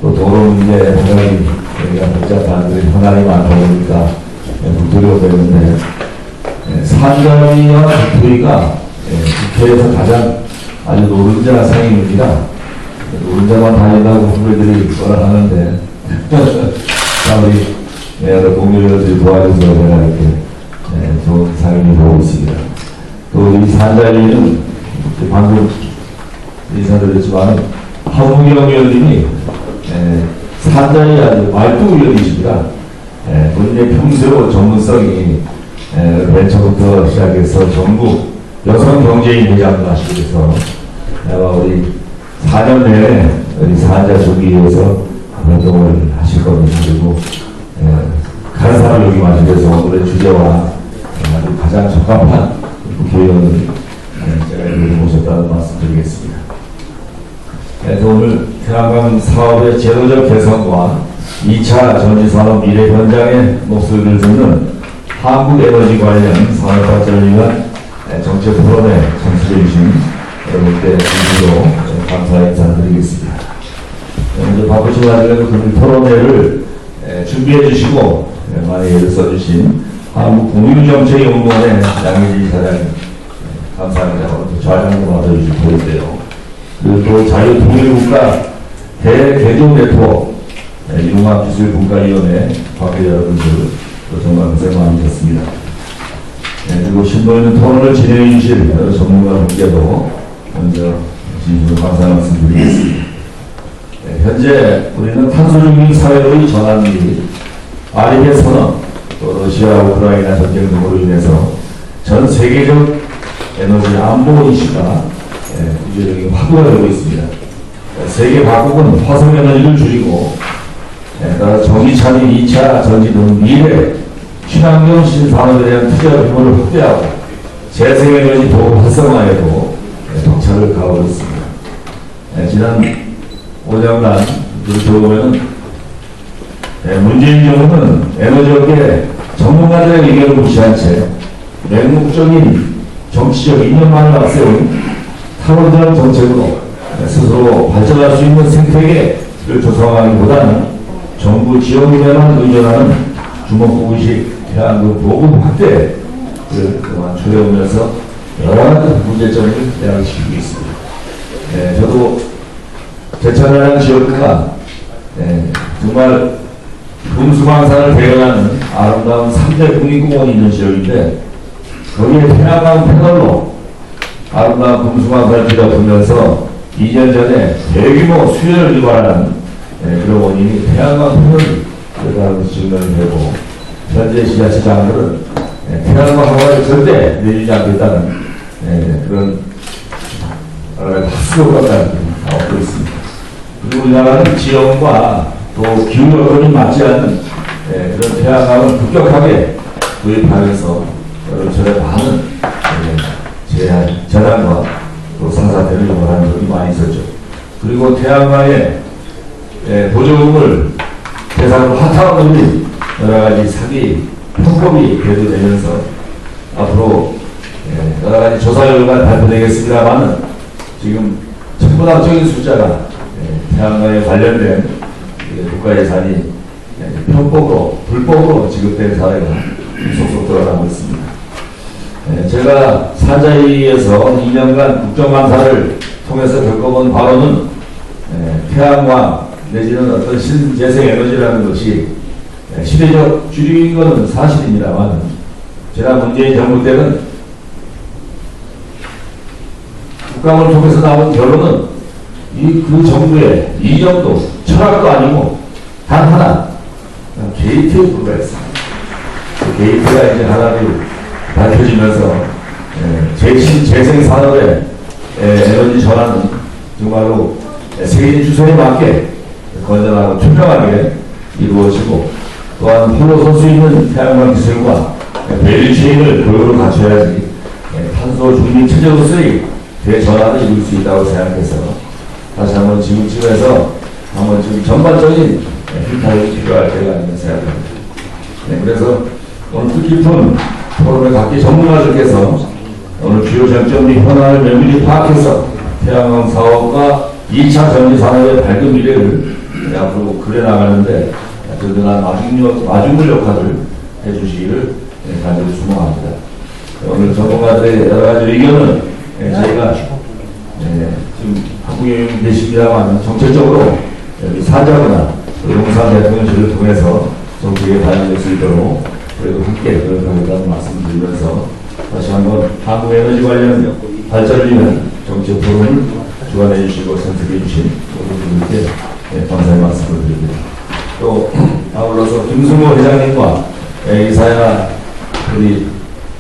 또 도로 문제 상당히 저희가 복잡한 현안이 많다 보니까 두려워서 했는데, 산자위와 국토위가 국회에서 가장 아주 노른자 상임입니다. 노른자만 다닌다고 후배들이 뭐라 하는데 우리 여러 동료들이 도와줘서 제가 이렇게 좋은 상임이 되고 있습니다. 또 이 산자위는 방금 인사드렸지만 하무경 의원님이 산자위 아주 말뚝 의원이십니다. 본인의 평소 전문성이 벤처부터 시작해서 전국 여성 경제인 회장도 하시고 해서 우리 4년 내에 우리 산자 주기 위해서 활동을 하실 겁니다. 그리고 다른 사람 여기 마시면서 오늘의 주제와 아주 가장 적합한 국회의원을 제가 여기 모셨다는 말씀 드리겠습니다. 그래서 오늘 태양광 사업의 제도적 개선과 2차 전지산업 미래 현장의 목소리를 듣는 한국에너지 관련 산업발전을 위한 정책 토론에 참석해 주신 여러분께 진심으로 감사 인사드리겠습니다. 먼저 바쁘신 와중에도 그 토론회를 준비해 주시고 많이 애를 써주신 한국공유정책연구원의 양혜지 사장님 감사합니다. 좌장도 받아주실 거인데요. 그리고 또 자유통일국가 대개조 네트워크 융합기술분과위원회 관계 여러분들 정말 고생 많으셨습니다. 그리고 심도 있는 토론을 진행해 주실 여러 전문가분께도 먼저 진심으로 감사 말씀드리겠습니다. 현재 우리는 탄소중립 사회로의 전환 및 아리의 선언, 또 러시아 우크라이나 전쟁 등으로 인해서 전 세계적 에너지 안보 이슈가 구체적인 확대가 되고 있습니다. 세계 각국은 화석 에너지를 줄이고 따라 전기차 및 2차 전지 등 미래 친환경 신산업에 대한 투자 규모를 확대하고 재생에너지 보급 활성화에도 덕차를 가하고 있습니다. 지난 5년간 그렇게 보면 문재인 정부는 에너지업계 전문가들의 의견을 무시한 채 맹목적인 정치적 이념만을 앞세운 탈원전 정책으로 스스로 발전할 수 있는 생태계를 조성하기보다는 정부 지원에만 의존하는 주먹구구식 대한민국 보급 확대를 그만 초래하면서 여러 가지 문제점을 야기시키고 있습니다. 저도 제천해양 지역구가 정말 금수강산을 배경하는 아름다운 3대 국립공원이 있는 지역인데 거기에 태양광 패널로 아름다운 금수강산을 뒤덮으면서 2년 전에 대규모 수요를 유발하는 그런 원인이 태양광 패널이 들어가는 증명이 되고 현재 지자체장들은 태양광 허가를 절대 내주지 않겠다는 그런 학수가 나오고 있습니다. 그리고 우리나라는 지형과 또 기후 여건이 맞지 않는 그런 태양광을 급격하게 도입하면서 여름철에 많은 재난과 또 산사태를 유발하는 적이 많이 있었죠. 그리고 태양광의 보조금을 대상으로 핫하는 여러 가지 사기 편법이 대두되면서 앞으로 여러 가지 조사 결과가 발표되겠습니다만은 지금 천문학적인 숫자가 태양광에 관련된 국가 예산이 편법으로 불법으로 지급된 사례가 속속 드러나고 있습니다. 제가 산자위에서 2년간 국정감사를 통해서 겪어본 바로는 태양광 내지는 어떤 신재생 에너지라는 것이 시대적 주류인 것은 사실입니다만, 지난 문재인 정부 때는 국감을 통해서 나온 결론은 그 정부의 이념도 철학도 아니고 단 하나, 게이트에 불과했습니다. 그 게이트가 이제 하나둘 밝혀지면서 재생 산업의 에너지 전환은 정말로 세계인 추세에 맞게 건전하고 투명하게 이루어지고, 또한 홀로 설 수 있는 태양광 기술과 밸류체인을 골고루 갖춰야지 탄소 중립 체제로서의 대전환을 이룰 수 있다고 생각해서 다시 한번 지금쯤에서 한번 좀 전반적인 필터링이 필요할 때가 아닌가 생각합니다. 그래서 오늘 뜻깊은 포럼에 각기 전문가들께서 오늘 주요 쟁점 및 현안을 면밀히 파악해서 태양광 사업과 2차 전지 산업의 밝은 미래를 앞으로 그려나가는데 든든한 마중물 역할을 해주시기를 간절히 추모합니다. 오늘 전문가들의 여러 가지 의견은 저희가 지금 한국에 계십니다만 정책적으로 여기 사자구나 용산 대통령실을 통해서 정책에 반영될 수 있도록 그래도 함께 그러겠다는 말씀을 드리면서 다시 한번 한국에너지 관련 발전을 위한 정책 포럼을 주관해 주시고 선택해 주신 모든 분들께 감사의 말씀을 드립니다. 또 아울러서 김승호 회장님과 이사야 우리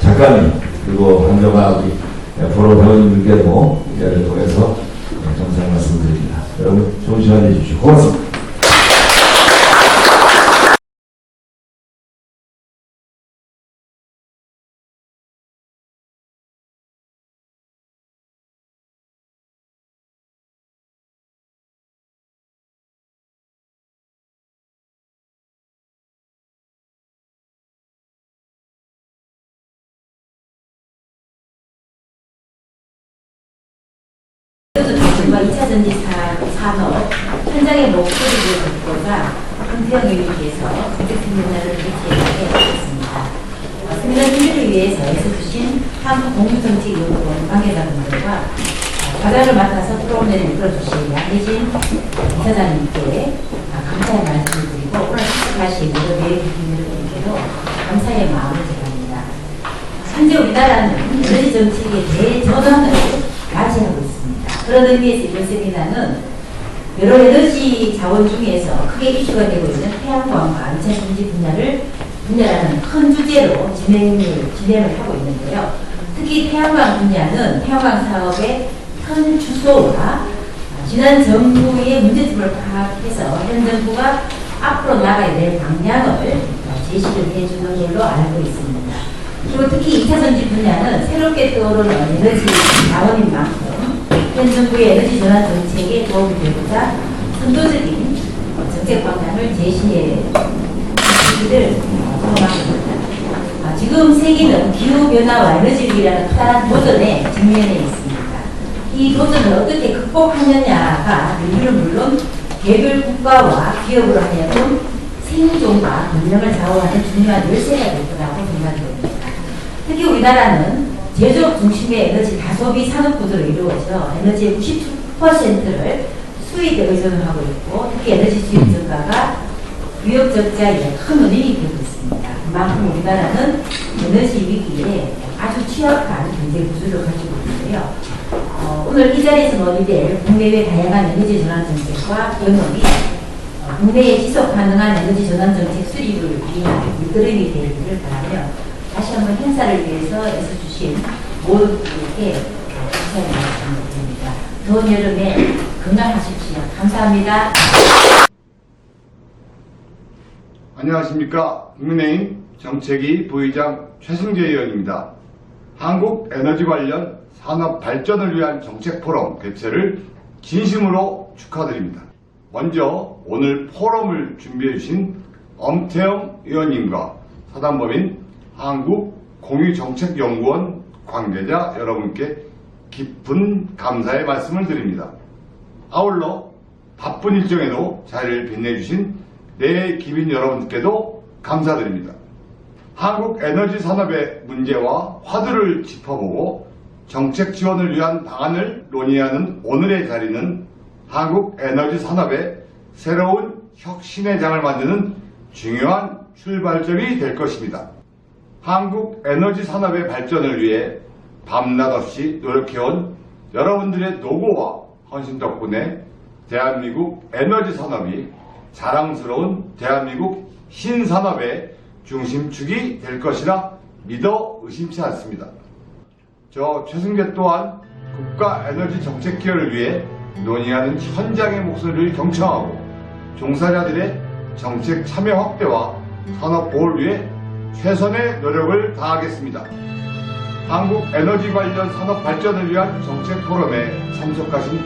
작가님 그리고 한정아 우리 포럼 회원님들께도 이 자리를 통해서 감사의 말씀을 드립니다. 여러분 좋은 시간 내주십시오. 고맙습니다. 정말 2차 전지 산업 현장의 목소리를 듣고자 황태영 의원님께서 정책 세미나를 개최하겠습니다. 세미나 준비를 위해서 애써주신 한국공유정책연구원 관계자분들과 과장을 맡아서 프로그램을 이끌어주신 양대진 이사장님께 감사의 말씀을 드리고 오늘 참석하신 여러 대의원님들께도 감사의 마음을 전합니다. 현재 우리나라는 에너지 정책의 대전환을 맞이하고 있습니다. 그런 의미에서 이번 세미나는 여러 에너지 자원 중에서 크게 이슈가 되고 있는 태양광과 2차 전지 분야라는 큰 주제로 진행을 하고 있는데요. 특히 태양광 분야는 태양광 사업의 현 주소와 지난 정부의 문제점을 파악해서 현 정부가 앞으로 나가야 될 방향을 제시를 해주는 걸로 알고 있습니다. 그리고 특히 2차 전지 분야는 새롭게 떠오르는 에너지 자원인 만큼 현 정부의 에너지 전환 정책에 도움이 되고자 선도적인 정책 방향을 제시해 주기를 소망합니다. 지금 세계는 기후변화와 에너지 위기라는 커다란 도전에 직면해 있습니다. 이 도전을 어떻게 극복하느냐가 이유는 물론 개별 국가와 기업으로 하여금 생존과 문명을 좌우하는 중요한 열쇠가 될 거라고 생각됩니다. 특히 우리나라는 제조업 중심의 에너지 다소비 산업 구조로 이루어져 에너지의 99%를 수입에 의존을 하고 있고, 특히 에너지 수입 증가가 유역 적자에 큰 원인이 되고 있습니다. 그만큼 우리나라는 에너지 위기에 아주 취약한 경제 구조를 가지고 있는데요. 오늘 이 자리에서 논의될 국내외 다양한 에너지 전환 정책과 경험이 국내의 지속 가능한 에너지 전환 정책 수립을 위한 밑거름이 되기를 바라며 다시 한번 행사를 위해서 애써주신 모든 분들께 감사의 말씀을 드립니다. 더운 여름에 건강하십시오. 감사합니다. 안녕하십니까. 국민의힘 정책위 부의장 최승재 의원입니다. 한국 에너지 관련 산업 발전을 위한 정책 포럼 개최를 진심으로 축하드립니다. 먼저 오늘 포럼을 준비해 주신 엄태영 의원님과 사단법인 한국공유정책연구원 관계자 여러분께 깊은 감사의 말씀을 드립니다. 아울러 바쁜 일정에도 자리를 빛내주신 내 기빈 여러분께도 감사드립니다. 한국 에너지 산업의 문제와 화두를 짚어보고 정책 지원을 위한 방안을 논의하는 오늘의 자리는 한국 에너지 산업의 새로운 혁신의 장을 만드는 중요한 출발점이 될 것입니다. 한국 에너지 산업의 발전을 위해 밤낮 없이 노력해온 여러분들의 노고와 헌신 덕분에 대한민국 에너지 산업이 자랑스러운 대한민국 신산업의 중심축이 될 것이라 믿어 의심치 않습니다. 저 최승재 또한 국가 에너지 정책 기여를 위해 논의하는 현장의 목소리를 경청하고 종사자들의 정책 참여 확대와 산업 보호를 위해 최선의 노력을 다하겠습니다. 한국 에너지 관련 산업 발전을 위한 정책 포럼에 참석하신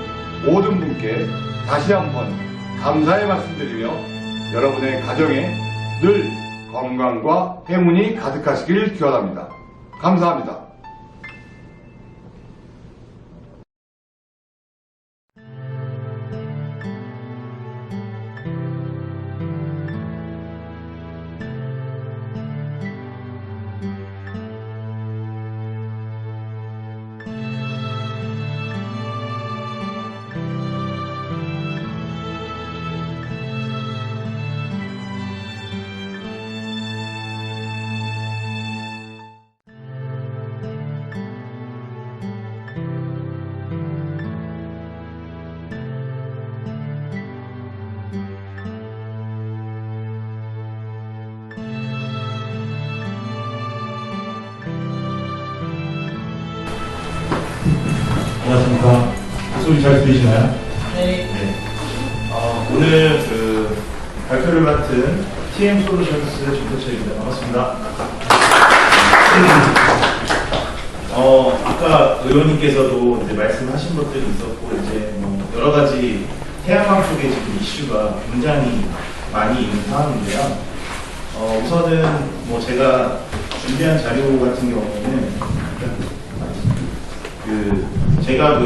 모든 분께 다시 한번 감사의 말씀드리며 여러분의 가정에 늘 건강과 행운이 가득하시길 기원합니다. 감사합니다. 안녕하십니까. 목소리 잘 들리시나요? 네. 오늘 그 발표를 맡은 TM솔루션스 정태철입니다. 반갑습니다. 아까 의원님께서도 이제 말씀하신 것들이 있었고, 이제 뭐 여러 가지 태양광 쪽에 지금 이슈가 굉장히 많이 있는 상황인데요. 우선은 뭐 제가 준비한 자료 같은 경우에는 제가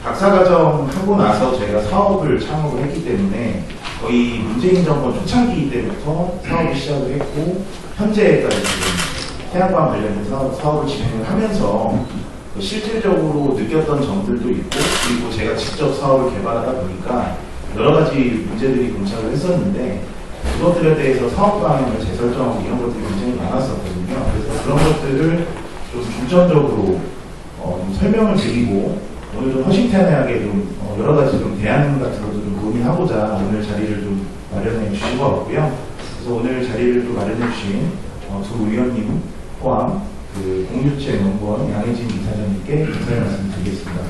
박사과정 하고 나서 저희가 사업을 창업을 했기 때문에 거의 문재인 정권 초창기 때부터 사업을 시작을 했고 현재까지 지금 태양광 관련된 사업을 진행을 하면서 실질적으로 느꼈던 점들도 있고, 그리고 제가 직접 사업을 개발하다 보니까 여러 가지 문제들이 봉착을 했었는데 그것들에 대해서 사업 방향을 재설정하고 이런 것들이 굉장히 많았었거든요. 그래서 그런 것들을 좀 중점적으로 좀 설명을 드리고 오늘 좀 허심탄회하게 좀 여러 가지 좀 대안 같은 것도 좀 고민하고자 오늘 자리를 좀 마련해 주신 것 같고요. 그래서 오늘 자리를 또 마련해 주신 두 의원님 포함 공유체 연구원 양혜진 이사장님께 감사의 말씀 드리겠습니다.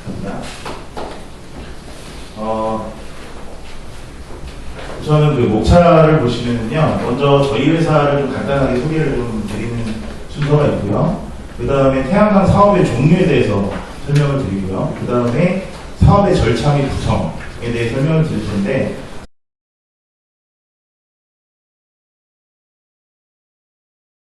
감사합니다. 우선은 목차를 보시면요, 먼저 저희 회사를 좀 간단하게 소개를 좀 드리는 순서가 있고요. 그 다음에 태양광 사업의 종류에 대해서 설명을 드리고요. 그 다음에 사업의 절차 및 구성에 대해 설명을 드릴 텐데,